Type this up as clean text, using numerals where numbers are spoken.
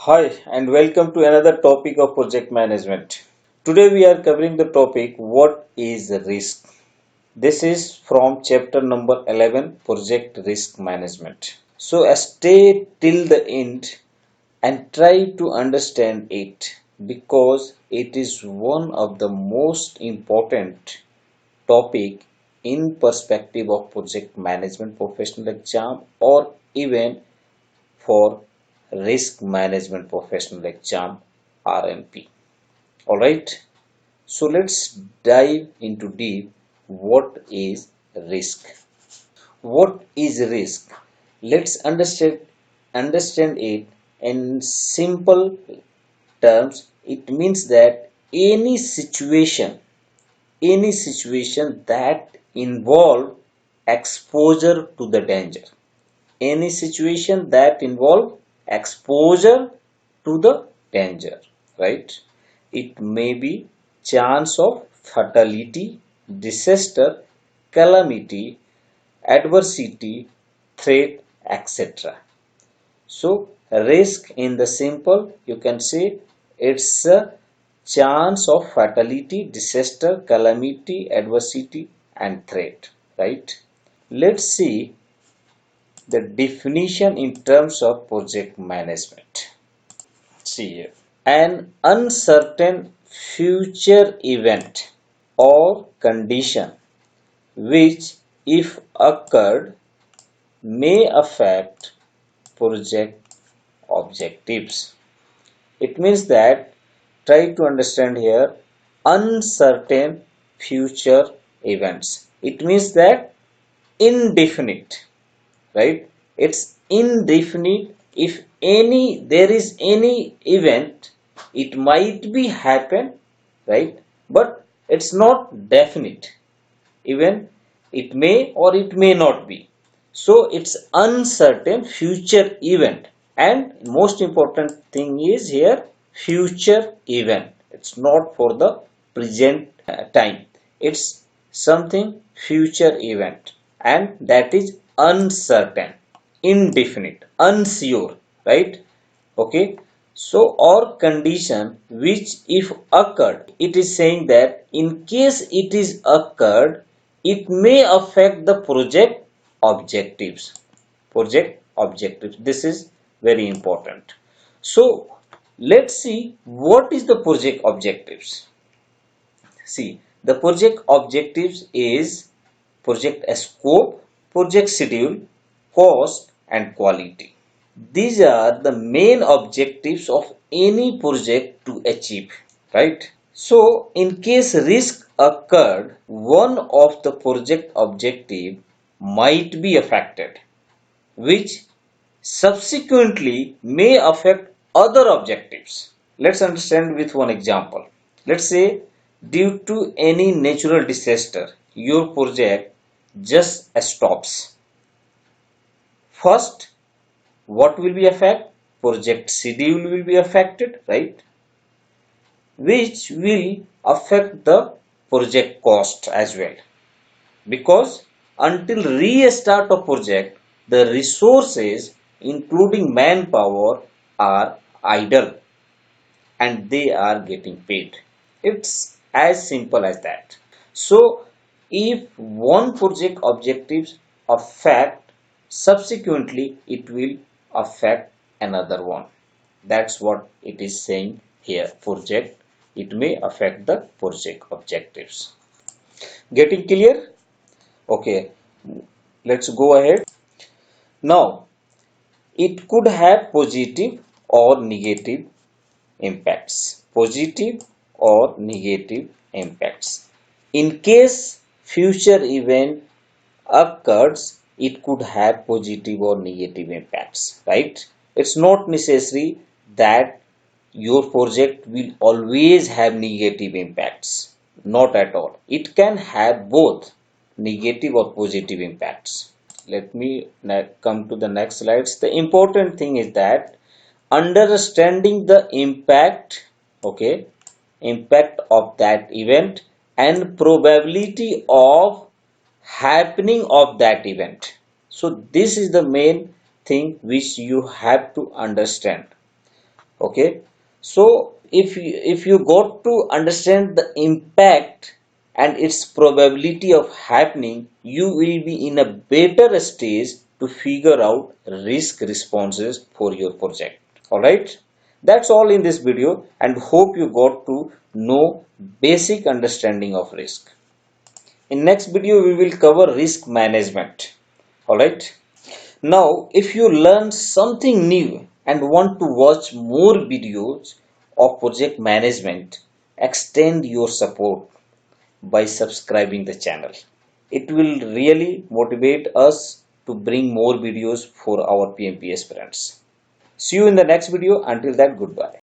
Hi and welcome to another topic of project management. Today we are covering the topic what is risk. This is from chapter number 11 project risk management. So stay till the end and try to understand it because it is one of the most important topic in perspective of project management professional exam or even for risk management professional exam RMP. Alright, so let's dive into deep what is risk. What is risk? Let's understand it in simple terms. It means that any situation that involve exposure to the danger, any situation that involve exposure to the danger, right? It may be chance of fatality, disaster, calamity, adversity, threat, etc. So risk in the simple you can say it's a chance of fatality, disaster, calamity, adversity and threat, right? Let's see the definition in terms of project management. See here. An uncertain future event or condition which, if occurred, may affect project objectives. It means that try to understand here uncertain future events. It means that indefinite, right? It's indefinite. If there is any event, it might be happen, right? But it's not definite. Even it may or it may not be. So it's uncertain future event. And most important thing is here future event. It's not for the present time. It's something future event and that is uncertain, indefinite, unsure, right? Okay. So or condition which if occurred, it is saying that in case it is occurred, it may affect the project objectives. Project objectives. This is very important. So let's see what is the project objectives. See, the project objectives is project scope, project schedule, cost and quality. These are the main objectives of any project to achieve, right? So, in case risk occurred, one of the project objective might be affected, which subsequently may affect other objectives. Let's understand with one example. Let's say due to any natural disaster, your project just stops. First, what will be affected? Project schedule will be affected, right? Which will affect the project cost as well. Because until restart of project, the resources including manpower are idle and they are getting paid. It's as simple as that. So if one project objectives affect, subsequently it will affect another one. That's what it is saying here. Project, it may affect the project objectives. Getting clear? Okay, let's go ahead. Now it could have positive or negative impacts. Positive or negative impacts. In case future event occurs, it could have positive or negative impacts, right? It's not necessary that your project will always have negative impacts. Not at all. It can have both negative or positive impacts. Let me come to the next slides. The important thing is that understanding the impact, okay, impact of that event and probability of happening of that event. So this is the main thing which you have to understand. Okay, so if you got to understand the impact and its probability of happening, you will be in a better stage to figure out risk responses for your project. All right, that's all in this video, and hope you got to know basic understanding of risk. In next video we will cover risk management. All right, now if you learn something new and want to watch more videos of project management, extend your support by subscribing the channel. It will really motivate us to bring more videos for our PMP aspirants. See you in the next video. Until that, goodbye.